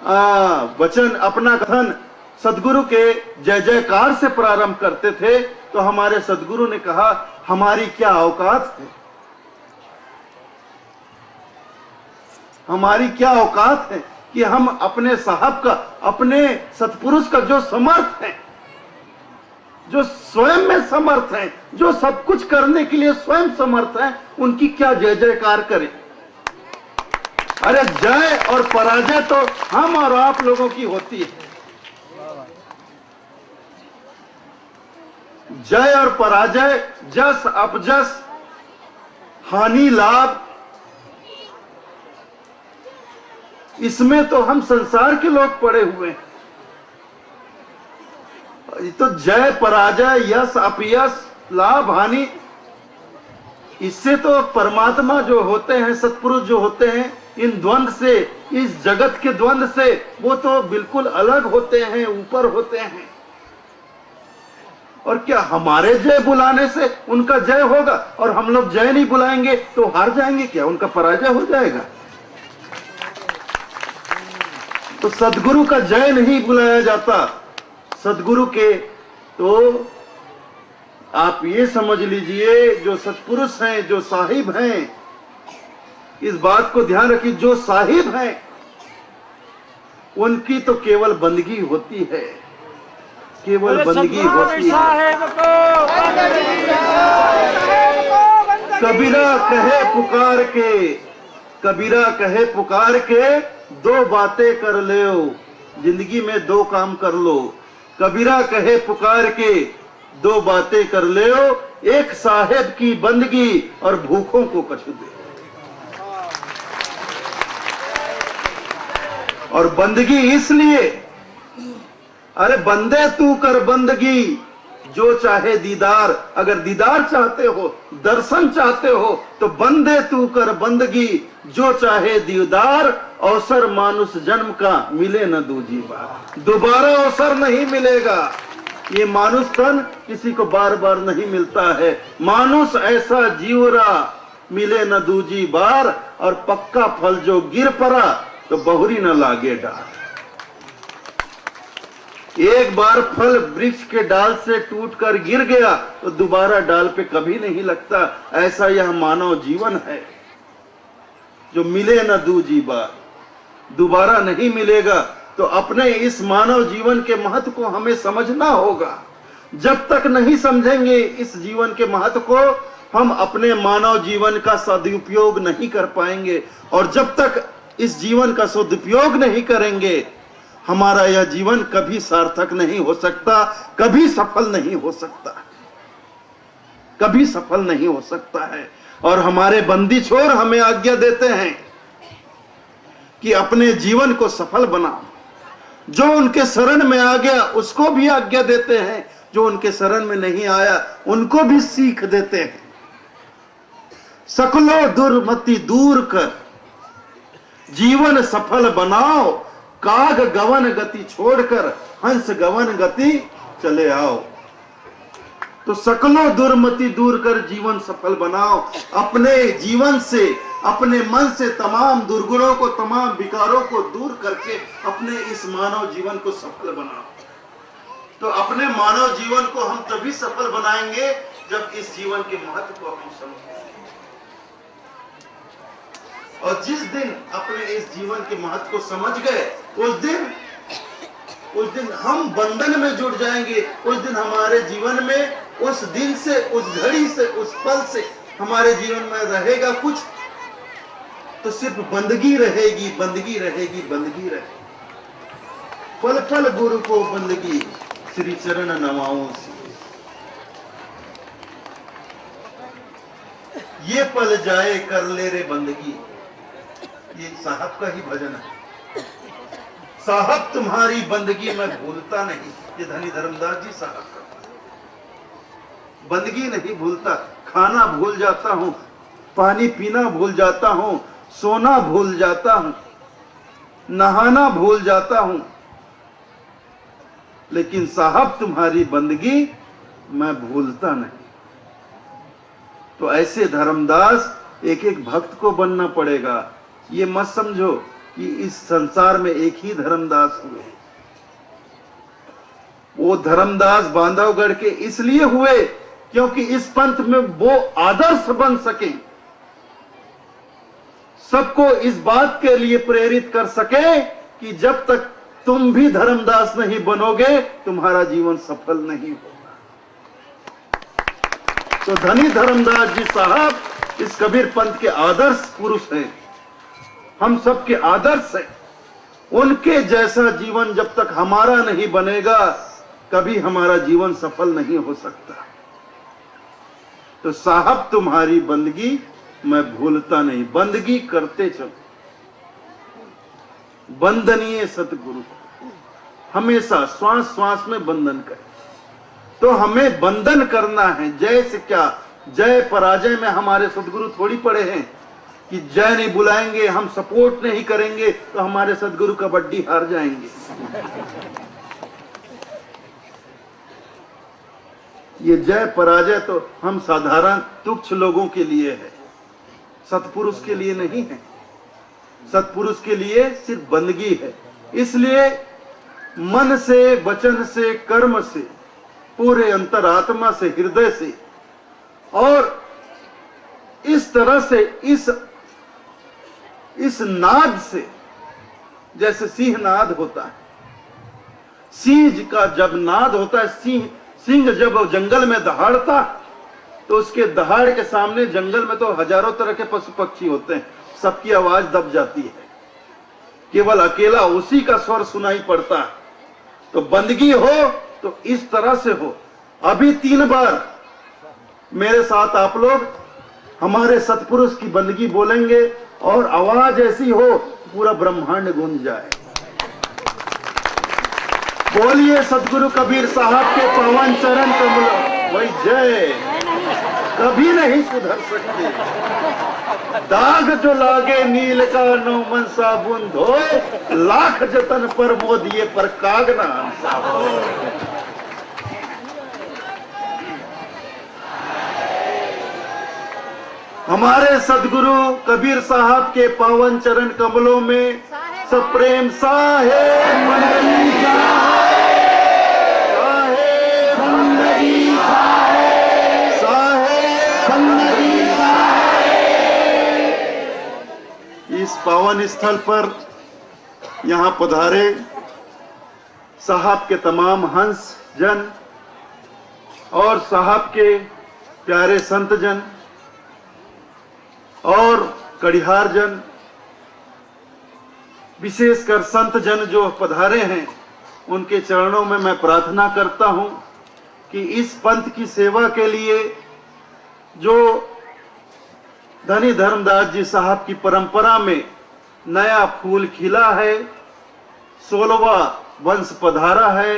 वचन, अपना कथन सदगुरु के जय जयकार से प्रारंभ करते थे, तो हमारे सदगुरु ने कहा हमारी क्या औकात है, हमारी क्या औकात है कि हम अपने साहब का, अपने सतपुरुष का जो समर्थ है, जो स्वयं में समर्थ है, जो सब कुछ करने के लिए स्वयं समर्थ है, उनकी क्या जय जयकार करें। अरे जय और पराजय तो हम और आप लोगों की होती है। जय और पराजय, जस अपजस, हानि लाभ, इसमें तो हम संसार के लोग पड़े हुए हैं। तो जय पराजय, यश अपयश, लाभ हानि, इससे तो परमात्मा जो होते हैं, सत्पुरुष जो होते हैं, इन द्वंद से, इस जगत के द्वंद से वो तो बिल्कुल अलग होते हैं, ऊपर होते हैं। और क्या हमारे जय बुलाने से उनका जय होगा, और हम लोग जय नहीं बुलाएंगे तो हार जाएंगे क्या, उनका पराजय हो जाएगा। तो सदगुरु का जय नहीं बुलाया जाता। सदगुरु के तो आप ये समझ लीजिए, जो सत्पुरुष हैं, जो साहिब हैं, इस बात को ध्यान रखिए, जो साहिब हैं उनकी तो केवल बंदगी होती है, केवल बंदगी होती है। कबीरा कहे पुकार के, कबीरा कहे पुकार के, दो बातें कर लो, जिंदगी में दो काम कर लो। कबीरा कहे पुकार के, दो बातें कर लो, एक साहेब की बंदगी और भूखों को कछु दे। और बंदगी इसलिए, अरे बंदे तू कर बंदगी, जो चाहे दीदार, अगर दीदार चाहते हो, दर्शन चाहते हो, तो बंदे तू कर बंदगी, जो चाहे दीदार, अवसर मानुष जन्म का मिले न दूजी बार। दोबारा अवसर नहीं मिलेगा। ये मानुष तन किसी को बार बार नहीं मिलता है। मानुष ऐसा जीवरा मिले न दूजी बार, और पक्का फल जो गिर पड़ा तो बहुरी न लागे डार। एक बार फल वृक्ष के डाल से टूटकर गिर गया तो दोबारा डाल पे कभी नहीं लगता। ऐसा यह मानव जीवन है जो मिले न दूजी बार, दोबारा नहीं मिलेगा। तो अपने इस मानव जीवन के महत्व को हमें समझना होगा। जब तक नहीं समझेंगे इस जीवन के महत्व को, हम अपने मानव जीवन का सदुपयोग नहीं कर पाएंगे। और जब तक इस जीवन का सदुपयोग नहीं करेंगे, हमारा यह जीवन कभी सार्थक नहीं हो सकता, कभी सफल नहीं हो सकता, कभी सफल नहीं हो सकता है। और हमारे बंदी छोर हमें आज्ञा देते हैं कि अपने जीवन को सफल बनाओ। जो उनके शरण में आ गया उसको भी आज्ञा देते हैं, जो उनके शरण में नहीं आया उनको भी सीख देते हैं। सकलो दुर्मति दूर कर, जीवन सफल बनाओ, काग गवन गति छोड़कर हंस गवन गति चले आओ। तो सकलो दुर्मति दूर कर जीवन सफल बनाओ। अपने जीवन से, अपने मन से तमाम दुर्गुणों को, तमाम विकारों को दूर करके अपने इस मानव जीवन को सफल बनाओ। तो अपने मानव जीवन को हम तभी सफल बनाएंगे जब इस जीवन के महत्व को हम समझेंगे। और जिस दिन अपने इस जीवन के महत्व को समझ गए, उस दिन हम बंधन में जुड़ जाएंगे। उस दिन हमारे जीवन में, उस दिन से, उस घड़ी से, उस पल से हमारे जीवन में रहेगा कुछ तो सिर्फ बंदगी रहेगी, बंदगी रहेगी, बंदगी रहेगी। पल पल गुरु को बंदगी, श्री चरण नवाओं से। ये पल जाए कर ले रे बंदगी, ये साहब का ही भजन है। साहब तुम्हारी बंदगी मैं भूलता नहीं, ये धनी धर्मदास जी साहब का बंदगी नहीं भूलता। खाना भूल जाता हूं, पानी पीना भूल जाता हूं, सोना भूल जाता हूं, नहाना भूल जाता हूं, लेकिन साहब तुम्हारी बंदगी मैं भूलता नहीं। तो ऐसे धर्मदास एक एक भक्त को बनना पड़ेगा। ये मत समझो कि इस संसार में एक ही धर्मदास हुए। वो धर्मदास बांधवगढ़ के इसलिए हुए क्योंकि इस पंथ में वो आदर्श बन सके, सबको इस बात के लिए प्रेरित कर सके कि जब तक तुम भी धर्मदास नहीं बनोगे तुम्हारा जीवन सफल नहीं होगा। तो धनी धर्मदास जी साहब इस कबीर पंथ के आदर्श पुरुष हैं, हम सबके आदर्श हैं। उनके जैसा जीवन जब तक हमारा नहीं बनेगा कभी हमारा जीवन सफल नहीं हो सकता। तो साहब तुम्हारी बंदगी मैं भूलता नहीं, बंदगी करते चलो। बंदनीय सतगुरु हमेशा श्वास श्वास में बंधन करें। तो हमें बंधन करना है। जय से क्या, जय पराजय में हमारे सदगुरु थोड़ी पड़े हैं कि जय नहीं बुलाएंगे, हम सपोर्ट नहीं करेंगे तो हमारे सदगुरु कबड्डी हार जाएंगे। ये जय पराजय तो हम साधारण तुच्छ लोगों के लिए है, सतपुरुष के लिए नहीं है। सतपुरुष के लिए सिर्फ बंदगी है। इसलिए मन से, वचन से, कर्म से, पूरे अंतरात्मा से, हृदय से और इस तरह से इस नाद से, जैसे सिंह नाद होता है, सिंह का जब नाद होता है, सिंह जब जंगल में दहाड़ता तो उसके दहाड़ के सामने जंगल में तो हजारों तरह के पशु पक्षी होते हैं, सबकी आवाज दब जाती है, केवल अकेला उसी का स्वर सुनाई पड़ता है। तो बंदगी हो तो इस तरह से हो। अभी 3 बार मेरे साथ आप लोग हमारे सतपुरुष की बंदगी बोलेंगे और आवाज ऐसी हो पूरा ब्रह्मांड गूंज जाए। बोलिए सतगुरु कबीर साहब के पावन चरण कमल वही जय। कभी नहीं सुधर सकते, दाग जो लागे नील का नो मन साबुन धोए, लाख जतन पर मोदिए पर कागना हमारे सदगुरु कबीर साहब के पावन चरण कमलों में सब प्रेम साहेब मंडली इस पावन स्थल पर यहाँ पधारे साहब के तमाम हंस जन और साहब के प्यारे संत जन और कड़िहार जन, विशेषकर संत जन जो पधारे हैं, उनके चरणों में मैं प्रार्थना करता हूं कि इस पंथ की सेवा के लिए जो धनी धर्मदास जी साहब की परंपरा में नया फूल खिला है, 16वां वंश पधारा है,